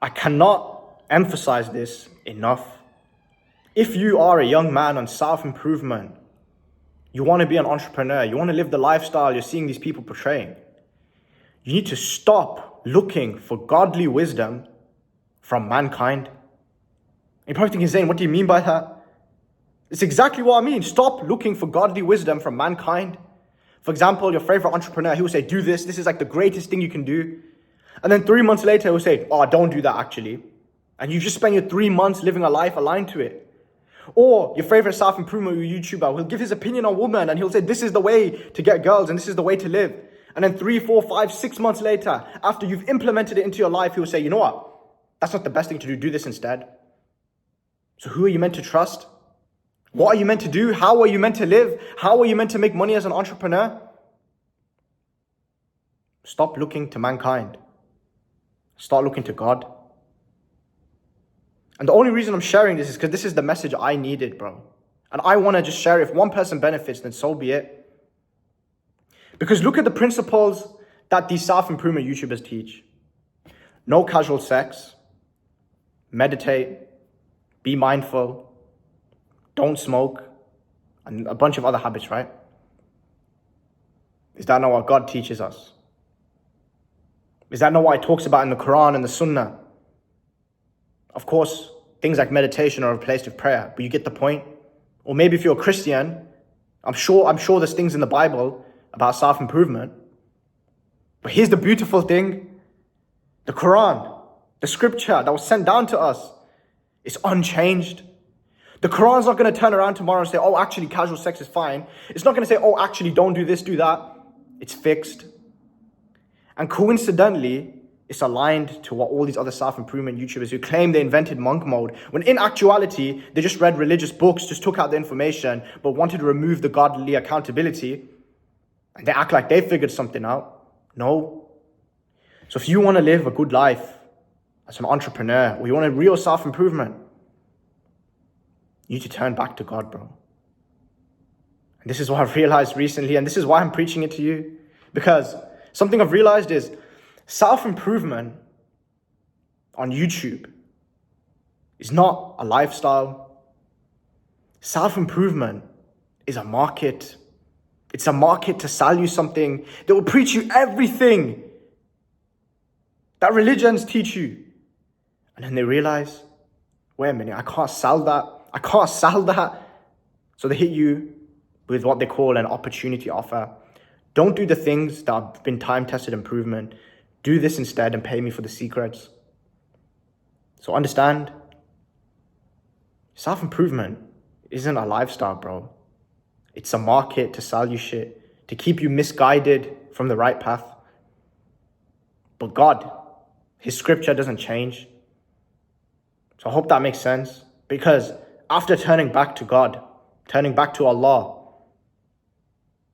I cannot emphasize this enough. If you are a young man on self-improvement, you want to be an entrepreneur, you want to live the lifestyle you're seeing these people portraying, you need to stop looking for godly wisdom from mankind. You're probably thinking, Zayn, what do you mean by that? It's exactly what I mean. Stop looking for godly wisdom from mankind. For example, your favorite entrepreneur, he will say, do this. This is like the greatest thing you can do. And then 3 months later, he will say, oh, don't do that actually. And you just spend your 3 months living a life aligned to it. Or your favorite self-improvement YouTuber will give his opinion on women and he'll say, this is the way to get girls and this is the way to live. And then 3, 4, 5, 6 months later, after you've implemented it into your life, he will say, you know what? That's not the best thing to do. Do this instead. So who are you meant to trust? What are you meant to do? How are you meant to live? How are you meant to make money as an entrepreneur? Stop looking to mankind. Start looking to God. And the only reason I'm sharing this is because this is the message I needed, bro. And I want to just share it. If one person benefits, then so be it. Because look at the principles that these self-improvement YouTubers teach. No casual sex. Meditate. Be mindful. Don't smoke. And a bunch of other habits, right? Is that not what God teaches us? Is that not what it talks about in the Quran and the Sunnah? Of course, things like meditation are replaced with prayer, but you get the point. Or maybe if you're a Christian, I'm sure there's things in the Bible about self-improvement. But here's the beautiful thing. The Quran, the scripture that was sent down to us, is unchanged. The Quran's not going to turn around tomorrow and say, oh, actually, casual sex is fine. It's not going to say, oh, actually, don't do this, do that. It's fixed. And coincidentally, it's aligned to what all these other self-improvement YouTubers who claim they invented monk mode, when in actuality, they just read religious books, just took out the information, but wanted to remove the godly accountability. And they act like they figured something out. No. So if you want to live a good life as an entrepreneur, or you want a real self-improvement, you need to turn back to God, bro. And this is what I've realized recently, and this is why I'm preaching it to you. Because something I've realized is self-improvement on YouTube is not a lifestyle. Self-improvement is a market. It's a market to sell you something that will preach you everything that religions teach you. And then they realize, wait a minute, I can't sell that. I can't sell that. So they hit you with what they call an opportunity offer. Don't do the things that have been time-tested improvement. Do this instead and pay me for the secrets. So understand, self-improvement isn't a lifestyle, bro. It's a market to sell you shit, to keep you misguided from the right path. But God, His scripture doesn't change. So I hope that makes sense. Because after turning back to God, turning back to Allah,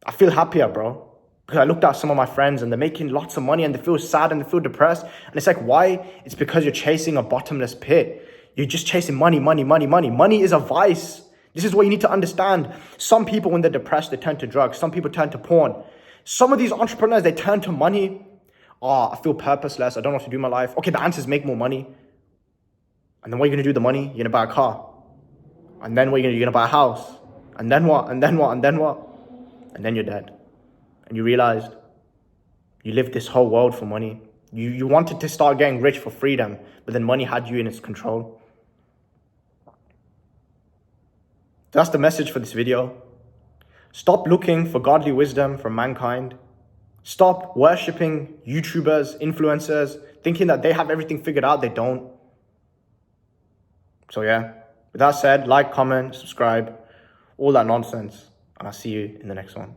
I feel happier, bro. Because I looked at some of my friends and they're making lots of money and they feel sad and they feel depressed. And it's like, why? It's because you're chasing a bottomless pit. You're just chasing money, money, money, money. Money is a vice. This is what you need to understand. Some people, when they're depressed, they turn to drugs. Some people turn to porn. Some of these entrepreneurs, they turn to money. Oh, I feel purposeless. I don't know what to do in my life. Okay, the answer is make more money. And then what are you going to do with the money? You're going to buy a car. And then what are you going to do? You're going to buy a house. And then what? And then what? And then what? And then you're dead. And you realized you lived this whole world for money. You wanted to start getting rich for freedom, but then money had you in its control. That's the message for this video. Stop looking for godly wisdom from mankind. Stop worshipping YouTubers, influencers, thinking that they have everything figured out. They don't. So yeah, with that said, like, comment, subscribe, all that nonsense. And I'll see you in the next one.